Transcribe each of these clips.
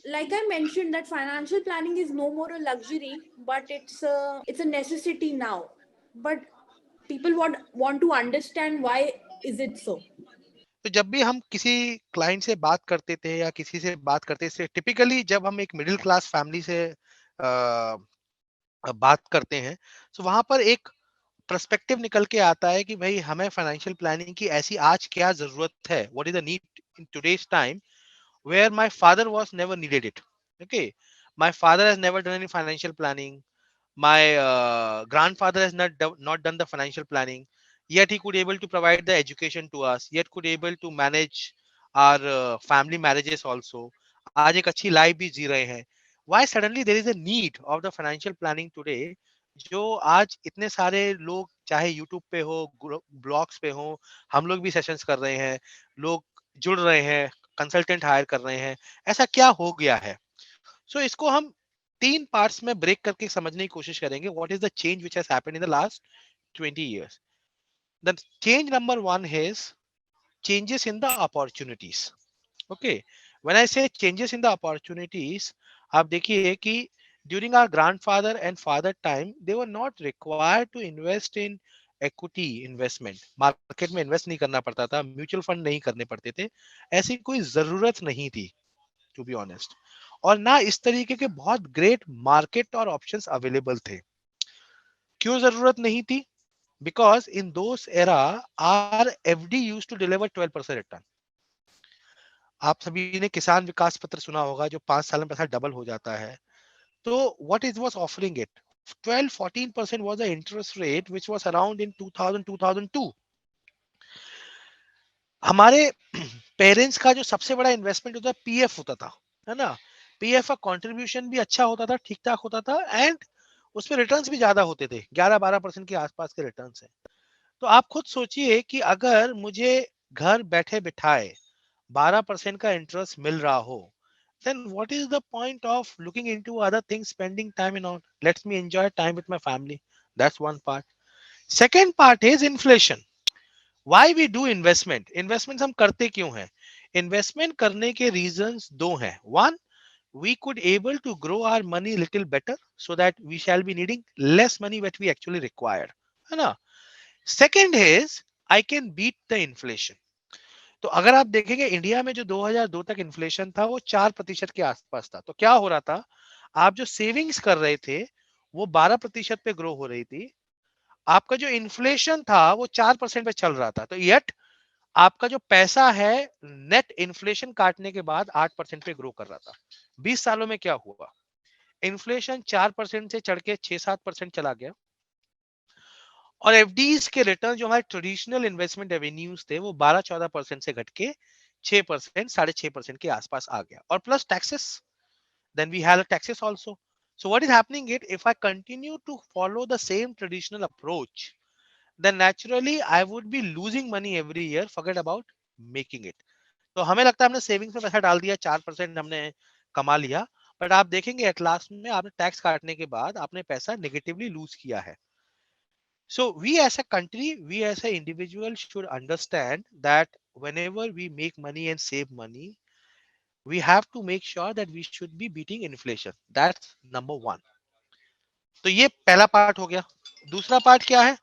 like I mentioned, that financial planning is no more a luxury, but it's a necessity now. But people want to understand why is it so. तो जब भी हम किसी client से बात करते थे या किसी से बात करते थे, टिपिकली जब हम एक मिडिल क्लास फैमिली से बात करते हैं, तो वहां पर एक पर्सपेक्टिव निकल के आता है कि भाई हमें फाइनेंशियल प्लानिंग की ऐसी आज क्या जरूरत है, what is the need in today's time, where my father was never needed it. Okay, my father has never done any financial planning. My grandfather has not done the financial planning. Yet he could able to provide the education to us. Yet could able to manage our family marriages also. आज एक अच्छी life भी जी रहे हैं. Why suddenly there is a need of the financial planning today? जो आज इतने सारे लोग चाहे यूट्यूब पे हो, ब्लॉग्स पे हो, हम लोग भी सेशंस कर रहे हैं, लोग जुड़ रहे हैं, कंसल्टेंट हायर कर रहे हैं, ऐसा क्या हो गया है? सो इसको हम तीन पार्ट्स में ब्रेक करके समझने की कोशिश करेंगे. What is the change which has happened in the last 20 years? The change number one is changes in the opportunities. Okay, when I say changes in the opportunities, आप देखिए कि during our grandfather and father time they were not required to invest in equity investment. Market में invest नहीं करना पड़ता था, mutual fund नहीं करने पड़ते थे, ऐसी कोई जरूरत नहीं थी, टू बी ऑनेस्ट. और ना इस तरीके के बहुत ग्रेट मार्केट और ऑप्शंस अवेलेबल थे. क्यों जरूरत नहीं थी? Because in those era are FD used to deliver 12% return. आप सभी ने किसान विकास पत्र सुना होगा, जो 5 साल में पैसा डबल हो जाता है. तो what is was offering it? 12-14% was the interest rate which was around in 2000-2002. हमारे पेरेंट्स का जो सबसे बड़ा इन्वेस्टमेंट होता है पीएफ होता था, है ना. पीएफ का कंट्रीब्यूशन भी अच्छा होता था, ठीक ठाक होता था, एंड उसमें रिटर्न्स भी ज्यादा होते थे, 11-12% के आसपास के रिटर्न्स है. तो आप खुद सोचिए कि अगर मुझे घर बैठे बिठाए 12% का इंटरेस्ट मिल रहा हो, then what is the point of looking into other things, spending time in all? Lets me enjoy time with my family. That's one part. Second part is inflation. Why we do investment? Investments हम करते क्यों हैं? Investment करने के reasons दो हैं. One, we could able to grow our money little better so that we shall be needing less money what we actually require, है ना. Second is I can beat the inflation. तो अगर आप देखेंगे इंडिया में जो 2002 तक इन्फ्लेशन था वो 4% के आसपास था. तो क्या हो रहा था, आप जो सेविंग्स कर रहे थे वो 12% पे ग्रो हो रही थी, आपका जो इन्फ्लेशन था वो 4% पे चल रहा था. तो येट आपका जो पैसा है नेट इन्फ्लेशन काटने के बाद 8% पे ग्रो कर रहा था. 20 सालों में क्या हुआ, इन्फ्लेशन 4% से चढ़ के 6-7% चला गया, और एफडीज के रिटर्न जो हमारे ट्रेडिशनल इन्वेस्टमेंट रेवेन्यूज थे वो 12-14% से घट के 6%, 6.5% के आसपास आ गया, और plus taxes. Then we have taxes also. So what is happening it, if I continue to follow the same traditional approach, then naturally I would be losing money every year, forget about making it. तो हमें लगता है हमने savings में पैसा डाल दिया, 4% हमने कमा लिया, बट आप देखेंगे एट लास्ट में आपने टैक्स काटने के बाद आपने पैसा नेगेटिवली लूज किया है. So we as a country, we as an individual should understand that whenever we make money and save money, we have to make sure that we should be beating inflation. That's number one. तो ये पहला part हो गया. दूसरा part क्या है?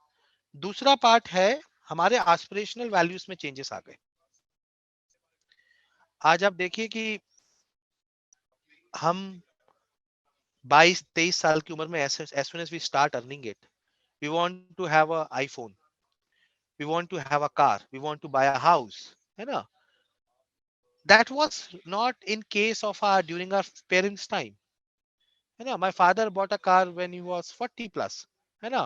दूसरा part है हमारे एस्पिरेशनल वैल्यूज में चेंजेस आ गए. आज आप देखिए कि हम 22-23 साल की उम्र में as soon as we start earning it, we want to have a iPhone, we want to have a car, we want to buy a house, है ना. That was not in case of our during our parents time, है ना. My father bought a car when he was 40 plus, है ना.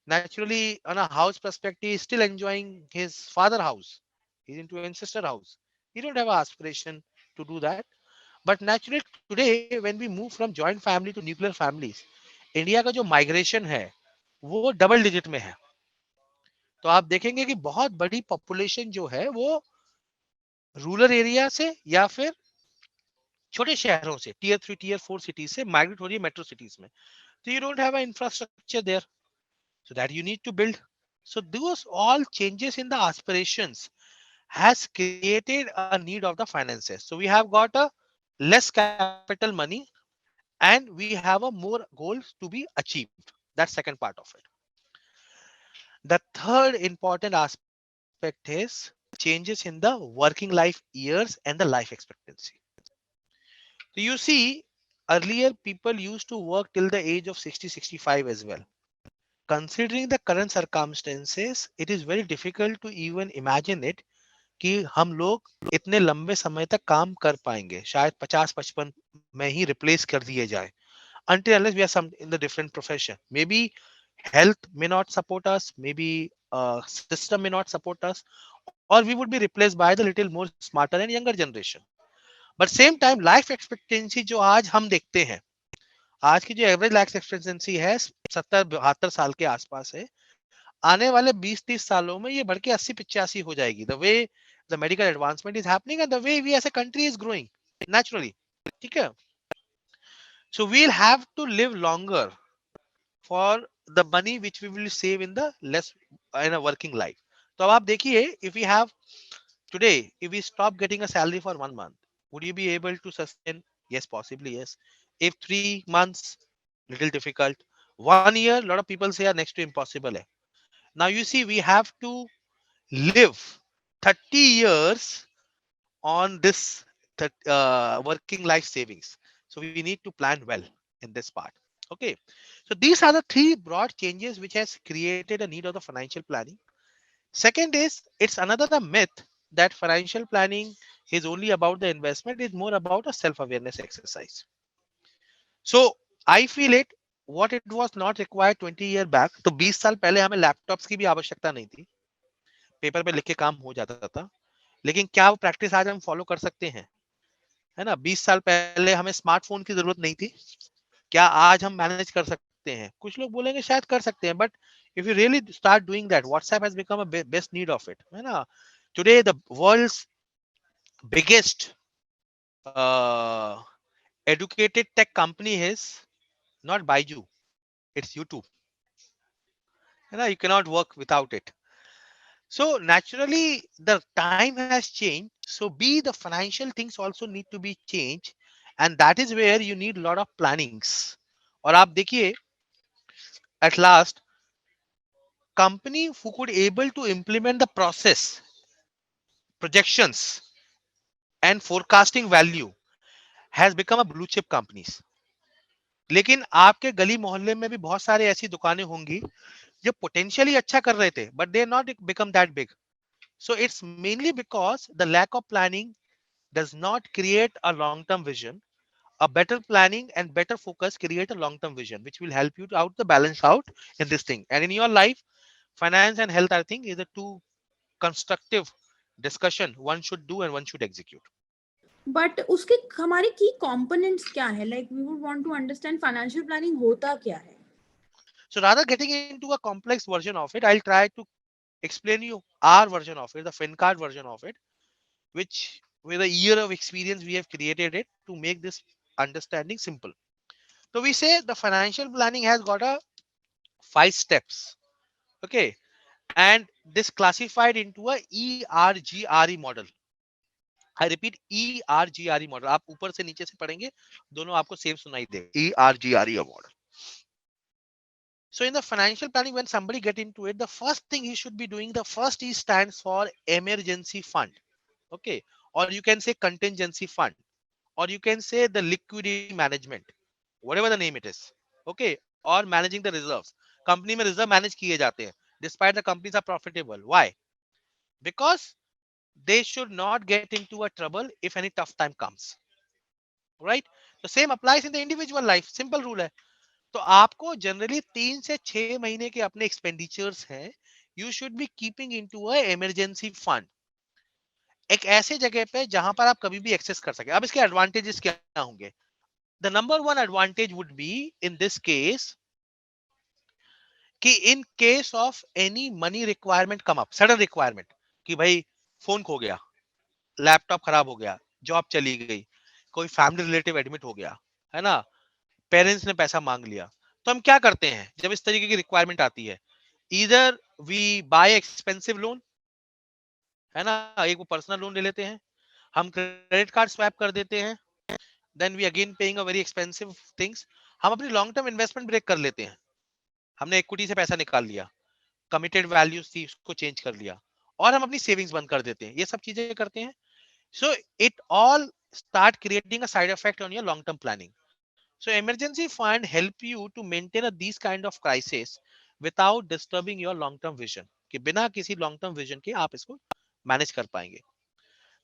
Naturally on a house perspective he's still enjoying his father house, he's into ancestor house, he don't have an aspiration to do that. But naturally today when we move from joint family to nuclear families, India का जो migration है वो double digit में है. तो आप देखेंगे कि बहुत बड़ी पॉपुलेशन जो है वो रूरल एरिया से या फिर छोटे शहरों से, टियर 3 टियर 4 सिटीज से माइग्रेट हो रही है मेट्रो सिटीज में. तो you don't have a infrastructure there, so that you need to build. So those all changes in the aspirations has created a need of the finances. So we have got a less capital money, and we have a more goals to be achieved. That's second part of it. The third important aspect is changes in the working life years and the life expectancy. So you see, earlier people used to work till the age of 60, 65 as well. Considering the current circumstances, it is very difficult to even imagine it कि हम लोग इतने लंबे समय तक काम कर पाएंगे, शायद 50-55 में ही रिप्लेस कर दिए जाए, until unless we are some in the different profession. Maybe health may not support us, maybe system may not support us, or we would be replaced by the little more smarter and younger generation. But same time life expectancy जो आज हम देखते हैं, आज की जो average life expectancy है 70-72 साल के आसपास है, आने वाले 20-30 सालों में ये बढ़ के 80-85 हो जाएगी. The way the medical advancement is happening and the way we as a country is growing naturally. ठीक है. So we'll have to live longer for the money which we will save in the less in a working life. तो अब आप देखिए, if we have today, if we stop getting a salary for 1 month, would you be able to sustain? Yes, possibly yes. If 3 months, little difficult. 1 year, a lot of people say are next to impossible hai. Now you see, we have to live 30 years on this working life savings. So we need to plan well in this part. Okay. So these are the three broad changes which has created a need of the financial planning. Second is, it's another myth that financial planning is only about the investment. It's more about a self-awareness exercise. So I feel it, what it was not required 20 years back. तो 20 साल पहले हमें laptops की भी आवश्यकता नहीं थी, paper पे लिख के काम हो जाता था. लेकिन क्या वो प्रैक्टिस आज हम फॉलो कर सकते हैं? है ना. 20 साल पहले हमें स्मार्टफोन की जरूरत नहीं थी, क्या आज हम मैनेज कर सकते हैं? कुछ लोग बोलेंगे शायद कर सकते हैं, but if you really start doing that, WhatsApp has become a best need of it, है ना. Today the world's biggest uh, educated tech company is not Baiju, it's YouTube, है ना. You cannot work without it. So naturally the time has changed, so b the financial things also need to be changed, and that is where you need a lot of plannings. और आप देखिए, at last company who could able to implement the process, projections and forecasting value has become a blue chip companies. लेकिन आपके गली मोहल्ले में भी बहुत सारे ऐसी दुकानें होंगी जो पोटेंशियली अच्छा कर रहे थे, but they not become that big. So it's mainly because the lack of planning does not create a long term vision. A better planning and better focus create a long term vision which will help you out the balance out in this thing. And in your life, finance and health, I think, is the two constructive discussion one should do and one should execute. But उसके हमारे की components क्या है? Like we would want to understand financial planning होता क्या है. So rather getting into a complex version of it, I'll try to explain you our version of it, the FinCard version of it, which with a year of experience we have created it to make this understanding simple. So we say the financial planning has got a 5 steps. Okay. And this classified into a ERGRE model. I repeat, ERGRE model. आप ऊपर से नीचे से पढ़ेंगे, दोनों आपको same सुनाई दे. ERGRE model. So in the financial planning, when somebody get into it, the first thing he should be doing, the first E stands for emergency fund. Okay. Or you can say contingency fund, or you can say the liquidity management, whatever the name it is. Okay. Or managing the reserves. Company में reserve manage किए जाते हैं, despite the companies are profitable. Why? Because they should not get into a trouble if any tough time comes. Right? The same applies in the individual life. Simple rule है. तो आपको generally 3 से 6 महीने के अपने एक्सपेंडिचर्स हैं, you should B keeping into a emergency fund, एक ऐसे जगह पे जहां पर आप कभी भी एक्सेस कर सके. अब इसके एडवांटेजेस क्या होंगे? The number one advantage would be in this case कि in case of any money requirement come up, sudden requirement कि भाई फोन खो गया, लैपटॉप खराब हो गया, जॉब चली गई, कोई फैमिली रिलेटिव एडमिट हो गया, है ना, पेरेंट्स ने पैसा मांग लिया, तो हम क्या करते हैं जब इस तरीके की रिक्वायरमेंट आती है? Either we buy expensive loan, है ना, एक वो पर्सनल लोन ले लेते हैं, हम क्रेडिट कार्ड स्वैप कर देते हैं, then we again paying a very expensive things. हम अपनी लॉन्ग टर्म इन्वेस्टमेंट ब्रेक कर लेते हैं. हमने इक्विटी से पैसा निकाल लिया, कमिटेड वैल्यूज थी उसको चेंज कर लिया, और हम अपनी सेविंग्स बंद कर देते हैं. ये सब चीजें करते हैं. So it all start creating a side effect on your long term planning. So emergency fund help you to maintain these kind of crisis without disturbing your long term vision. कि बिना किसी long term vision के आप इसको manage कर पाएंगे.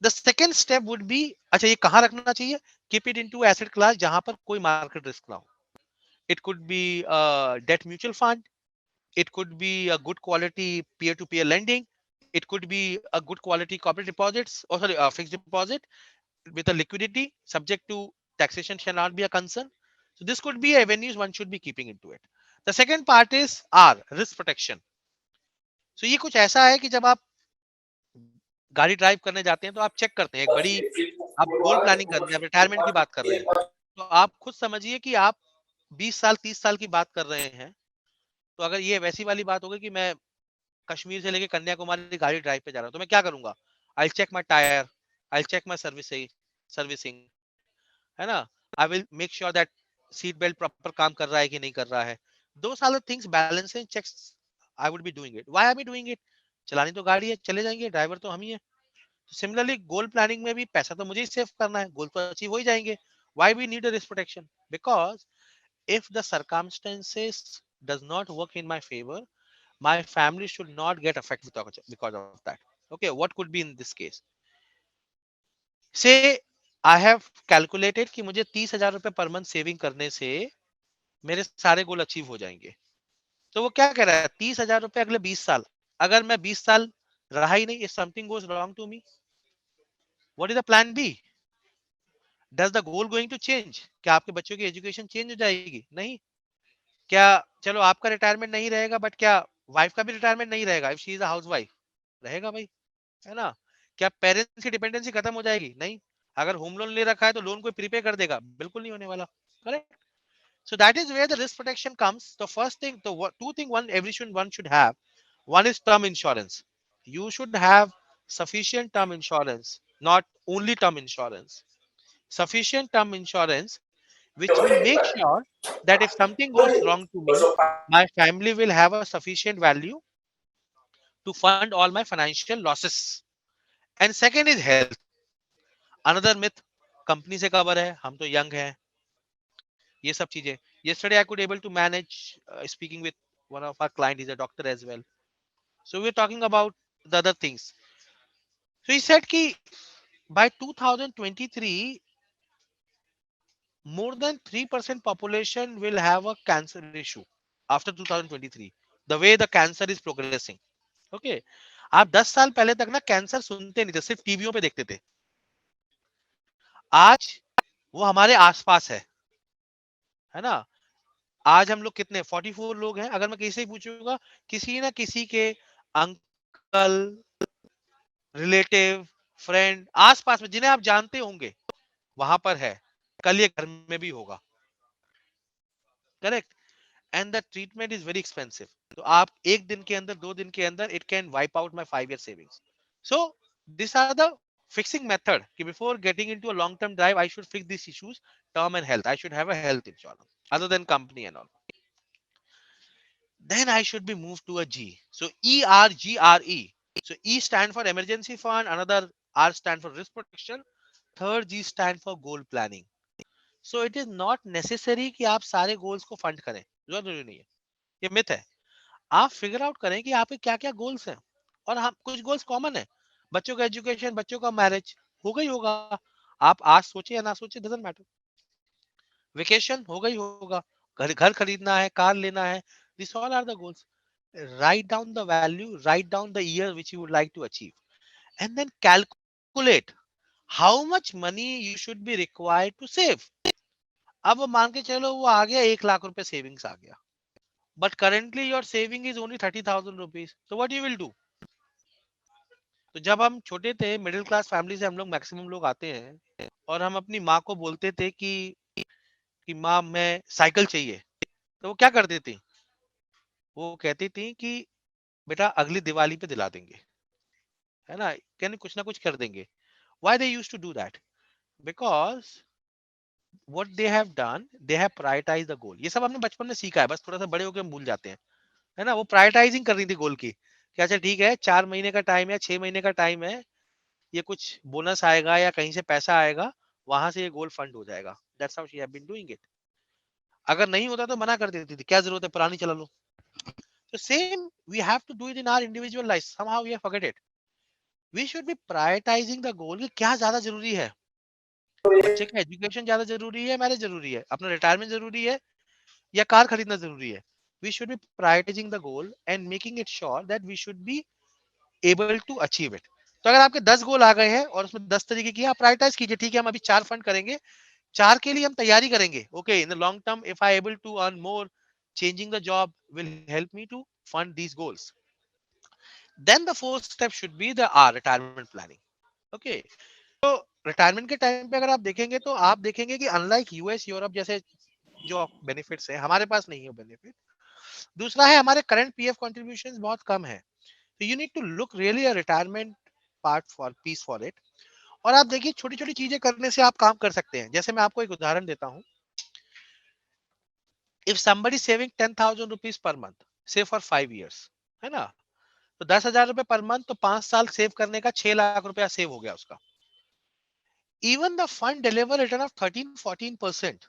The second step would be, अच्छा ये कहाँ रखना चाहिए? Keep it into asset class जहां पर कोई market risk ना हो. It could be a debt mutual fund. It could be a good quality peer-to-peer lending. It could be a good quality corporate deposits, or sorry, fixed deposit with a liquidity subject to taxation shall not be a concern. So this could be avenues one should be keeping into it. The second part is R, risk protection. So ये कुछ ऐसा है कि जब आप गाड़ी drive करने जाते हैं तो आप चेक करते हैं एक बड़ी, आप गोल प्लानिंग कर रहे हैं, रिटायरमेंट की बात कर रहे हैं, तो आप खुद समझिए कि आप 20 साल 30 साल की बात कर रहे हैं. तो अगर ये वैसी वाली बात होगी कि मैं कश्मीर से लेके कन्याकुमारी गाड़ी ड्राइव पे जा रहा हूँ, तो मैं क्या करूंगा? I check my tyre, I check my servicing, है ना? I will make sure that seat belt proper काम कर रहा है कि नहीं कर रहा है. Those are the things, balancing checks I would be doing it. Why I am doing it? चलानी तो गाड़ी है, चले जाएंगे, ड्राइवर तो हम ही है. तो सिमिलरली गोल प्लानिंग में भी पैसा तो मुझे ही सेव करना है, गोल तो अचीव हो ही जाएंगे. Why we need a risk protection? Because if the circumstances does not work in my favor, my family should not get affected because of that. Okay, what could be in this case? Say I have calculated कि मुझे 30,000 रुपए per month saving करने से मेरे सारे goal achieve हो जाएंगे. तो वो क्या कह रहा है? 30,000 रुपए अगले 20 साल, अगर मैं 20 साल रहा ही नहीं, if something goes wrong to me, what is the plan B? Does the goal going to change? क्या आपके बच्चों की एजुकेशन चेंज हो जाएगी? नहीं. क्या चलो आपका रिटायरमेंट नहीं रहेगा, बट क्या वाइफ का भी रिटायरमेंट नहीं रहेगा? If she is a house wife, रहेगा भाई, है ना? क्या पेरेंट्स की डिपेंडेंसी खत्म हो जाएगी? नहीं. अगर होम लोन ले रखा है तो लोन कोई प्रीपे कर देगा? बिल्कुल नहीं होने वाला. Correct. So that is where the risk protection comes. The first thing, two thing one should have. One is term insurance. You should have sufficient term insurance, not only term insurance. Sufficient term insurance which will make sure that if something goes wrong to me, my family will have a sufficient value to fund all my financial losses. And second is health. Another myth, company से cover है, हम तो young हैं, ये सब चीजें. Yesterday I could able to manage speaking with one of our client, he's a doctor as well. So we're talking about the other things. So he said कि by 2023, more than 3% population will have a cancer issue after 2023. The way the cancer is progressing. Okay. आप 10 साल पहले तक ना cancer सुनते नहीं थे, सिर्फ टीवियों पे देखते थे. आज वो हमारे आसपास है ना? आज हम लोग कितने 44 लोग हैं. अगर मैं किसी से पूछूंगा, किसी ना किसी के अंकल, रिलेटिव, फ्रेंड आसपास में जिन्हें आप जानते होंगे, वहां पर है. कल ये घर में भी होगा. Correct. And the treatment is very expensive. तो आप एक दिन के अंदर, 2 दिन के अंदर, it can wipe out my 5 year savings. So these are the fixing method. Before getting into a long-term drive, I should fix these issues, term and health. I should have a health insurance other than company and all. Then I should be moved to a G. So ERGRE. So E stand for emergency fund. Another R stand for risk protection. Third G stand for goal planning. So it is not necessary कि आप सारे goals को fund करें. जरूरी नहीं है. ये myth है. आप फिगर आउट करें कि आपके क्या क्या गोल्स हैं. और हम कुछ गोल्स कॉमन है. बच्चों का एजुकेशन, बच्चों का मैरिज होगा ही होगा. आप आज सोचे या ना सोचे, डजंट मैटर. वेकेशन होगा ही होगा. घर घर खरीदना है, कार लेना है. This all are the goals. Write down the value, write down the year which you would like to achieve, and then calculate how much money you should be required to save. अब मान के चलो वो आ गया 1 लाख रुपए savings आ गया, but currently your saving is only 30,000 rupees. So what you will do? तो जब हम छोटे थे, मिडिल क्लास फैमिली से हम लोग मैक्सिमम लोग आते हैं, और हम अपनी माँ को बोलते थे कि माँ मैं साइकिल चाहिए, तो वो क्या करती थी? वो कहती थी कि बेटा अगली दिवाली पे दिला देंगे, है ना? कहने कुछ ना कुछ कर देंगे. Why they used to do that? Because what they have done, they have prioritized the goal. ये सब हमने बचपन में सीखा है, बस थोड़ा सा बड़े होकर हम भूल जाते हैं, है ना? वो प्रायोरिटाइजिंग कर रही थी गोल की कि अच्छा ठीक है, 4 महीने का टाइम है, 6 महीने का टाइम है, ये कुछ बोनस आएगा या कहीं से पैसा आएगा, वहां से ये गोल फंड हो जाएगा. That's how she have been doing it. अगर नहीं होता तो मना कर देती थी, क्या जरूरत है, पुरानी चला लो. तो same we have to do it in our individual life. Somehow we have forget it. We should be prioritising the goal कि क्या ज्यादा जरूरी है. बच्चे का एजुकेशन ज्यादा जरूरी है, मैरिज जरूरी है, अपना रिटायरमेंट जरूरी है, या कार खरीदना जरूरी है. We should be prioritising the goal and making it sure that we should be able to achieve it. तो अगर आपके 10 गोल आ गए हैं और उसमें 10 तरीके की, आप प्रायोरिटाइज कीजिए. ठीक है, हम अभी 4 फंड करेंगे, 4 के लिए हम तैयारी करेंगे. Okay, in the long term if I able to earn more, changing the job will help me to fund these goals. Then the fourth step should be the retirement planning. Okay, तो retirement के time पे अगर आप देखेंगे तो आप देखेंगे कि अनलाइक यूएस यूरोप जैसे जो बेनिफिट्स है, हमारे पास नहीं है बेनिफिट. दूसरा है, हमारे करंट पीएफ कंट्रीब्यूशंस बहुत कम है. तो you need to look really a retirement part for piece for it. और आप देखिए, छोटी छोटी चीजें करने से आप काम कर सकते हैं. जैसे मैं आपको एक उदाहरण देता हूँ. If somebody saving 10,000 rupees per month, से फॉर 5 years, है ना, तो 10,000 रुपए पर मंथ, तो 5 साल सेव करने का 6 लाख रुपया सेव हो गया उसका. Even the fund deliver return of 13-14%.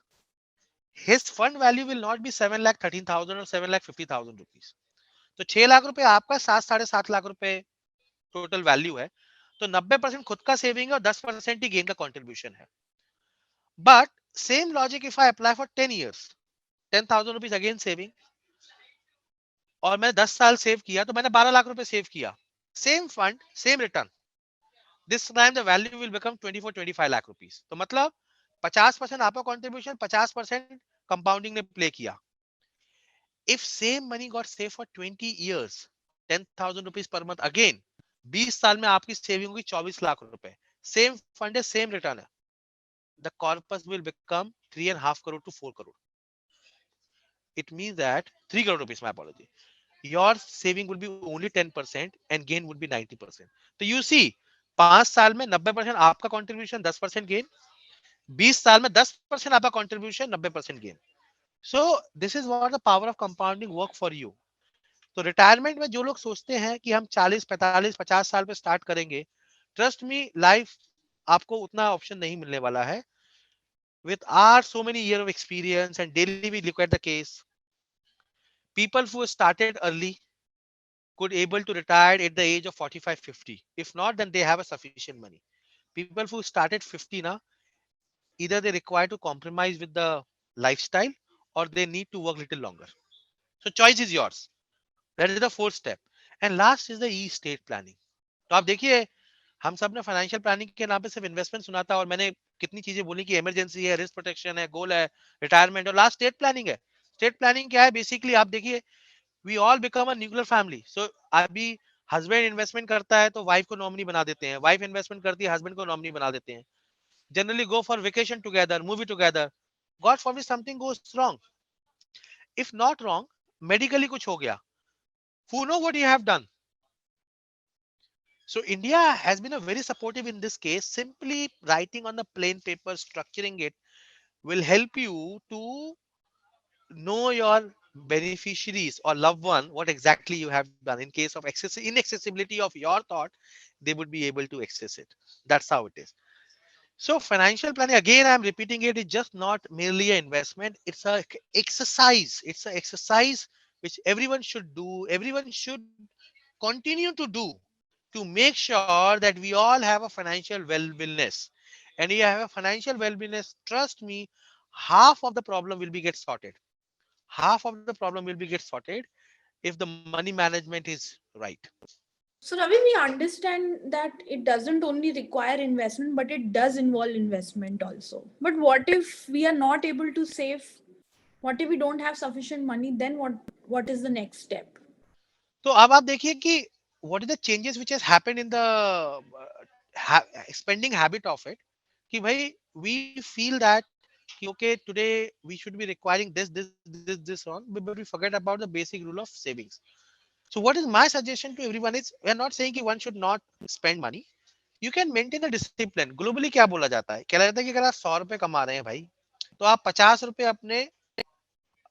His fund value will not be 7,13,000 और 7,50,000 रुपीज. तो 6 लाख रुपए आपका, 7-7.5 लाख रुपए टोटल वैल्यू है. तो 90% खुद का सेविंग है और 10% ही गेन का कंट्रीब्यूशन है. But same logic if I apply for 10 years, 10,000 rupees again saving, और मैंने 10 साल सेव किया, तो मैंने 12 लाख रुपए सेव किया. Same fund, same return. This time the value will become 24-25 lakh rupees. तो मतलब 50% आपका कंट्रीब्यूशन, 50% कंपाउंडिंग ने प्ले किया. If same money got save for 20 years, 10,000 rupees per month again, 20 साल में आपकी सेविंग होगी 24 लाख रुपए. सेम फंड है, सेम रिटर्न है. The corpus will become 3.5 crore to 4 crore. It means that 3 crore rupees, my apology. Your saving will be only 10% and gain would be 90%. तो you see, 5 साल में 90% आपका contribution, 10% gain. 20 साल में 10% आपका contribution, 90% gain. So this is what the power of compounding work for you. तो retirement में जो लोग सोचते हैं कि हम 40, 45, 50 साल पे स्टार्ट करेंगे, ट्रस्ट मी, लाइफ आपको उतना ऑप्शन नहीं मिलने वाला है. With our so many years of experience and daily we look at the case, people who started early could able to retire at the age of 45, 50. If not, then they have a sufficient money. People who started 50 now, either they require to compromise with the lifestyle or they need to work little longer. So choice is yours. That is the fourth step. And last is the e-estate planning. तो आप देखिए, हम सब ने financial planning के नाम पे सिर्फ इन्वेस्टमेंट सुना था, और मैंने कितनी चीजें बोली कि इमरजेंसी है, रिस्क प्रोटेक्शन है, गोल है, रिटायरमेंट, और लास्ट स्टेट प्लानिंग है. स्टेट प्लानिंग क्या है? बेसिकली आप देखिए, we all become a nuclear family. So अभी हस्बैंड इन्वेस्टमेंट करता है तो वाइफ को नॉमिनी बना देते हैं, वाइफ इन्वेस्टमेंट करती है, हस्बैंड को नॉमिनी बना देते हैं. Generally go for vacation together, movie together. God forbid something goes wrong. If not wrong, medically कुछ हो गया, who know what you have done. So India has been a very supportive in this case. Simply writing on the plain paper, structuring it will help you to know your beneficiaries or loved one, what exactly you have done. In case of inaccessibility of your thought, they would be able to access it. That's how it is. So financial planning, again, I'm repeating it, is just not merely an investment. It's a exercise. It's an exercise which everyone should do. Everyone should continue to do to make sure that we all have a financial well-being. And you have a financial well-being, trust me, half of the problem will be get sorted. Half of the problem will be get sorted if the money management is right. So, Ravi, we understand that it doesn't only require investment, but it does involve investment also. But what if we are not able to save? What if we don't have sufficient money? Then what is the next step? तो अब आप देखिए कि what is the changes which has happened in the spending habit of it. कि भाई we feel that कि okay, today we should be requiring this on, but we forget about the basic rule of savings. So what is my suggestion to everyone is, we are not saying कि one should not spend money. You can maintain a discipline. Globally क्या बोला जाता है? क्या जाता है कि अगर आप 100 रुपए कमा रहे हैं भाई, तो आप 50 रुपए अपने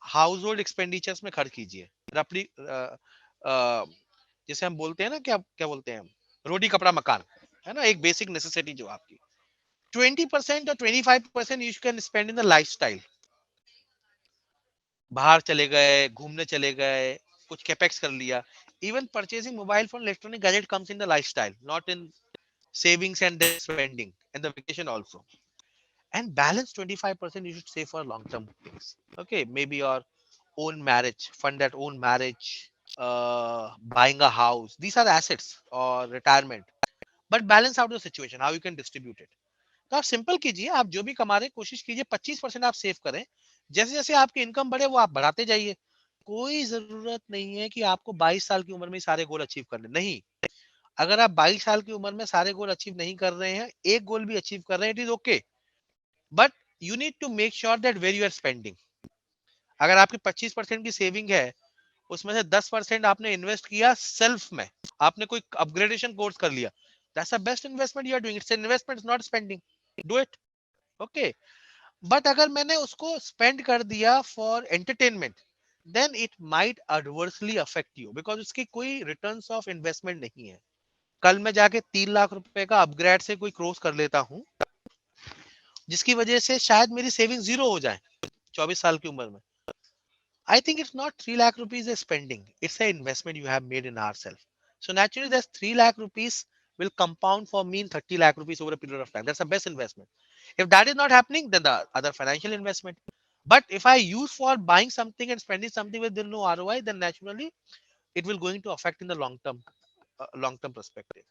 हाउस होल्ड एक्सपेंडिचर्स में खर्च कीजिए, अपनी जैसे हम बोलते हैं ना, क्या क्या बोलते हैं, रोटी कपड़ा मकान, है ना, एक बेसिक नेसेसिटी जो आपकी 20% और 25% you can spend in the lifestyle. बाहर चले गए, घूमने चले गए, कुछ कैपेक्स कर लिया। Even purchasing mobile phone electronic gadget comes in the lifestyle, not in savings and then spending and the vacation also. And balance 25% you should save for long term things. Okay, maybe your own marriage, fund that own marriage, buying a house. These are assets or retirement. But balance out the situation, how you can distribute it. तो आप simple कीजिए, आप जो भी कमा रहे हैं कोशिश कीजिए 25% आप सेव करें। जैसे जैसे आपकी इनकम बढ़े वो आप बढ़ाते जाइए। कोई जरूरत नहीं है कि आपको 22 साल की उम्र में सारे गोल अचीव करने, नहीं। अगर आप 22 साल की उम्र में सारे गोल अचीव नहीं कर रहे हैं, एक गोल भी अचीव कर रहे हैं, it is okay, but you need to make sure that where you are spending. अगर आपकी 25% की सेविंग है, उसमें से 10% आपने इन्वेस्ट किया सेल्फ में, आपने कोई अपग्रेडेशन कोर्स कर लिया, that's the best investment you are doing. It's an investment, not spending. Do it. Okay. But अगर मैंने उसको स्पेंड कर दिया for entertainment, then it might adversely affect you, because उसकी कोई रिटर्न्स ऑफ इन्वेस्टमेंट नहीं है। कल मैं जाके 3 लाख रुपए का अपग्रेड से कोई क्रॉस कर लेता हूं, जिसकी वजह से शायद मेरी सेविंग जीरो हो जाए 24 साल की उम्र में। I think it's not 3 lakh rupees a spending. It's an investment you have made in ourselves. So naturally, that's 3 lakh rupees will compound for me in 30 lakh rupees over a period of time. That's the best investment. If that is not happening, then the other financial investment. But if I use for buying something and spending something with no ROI, then naturally it will going to affect in the long term perspective.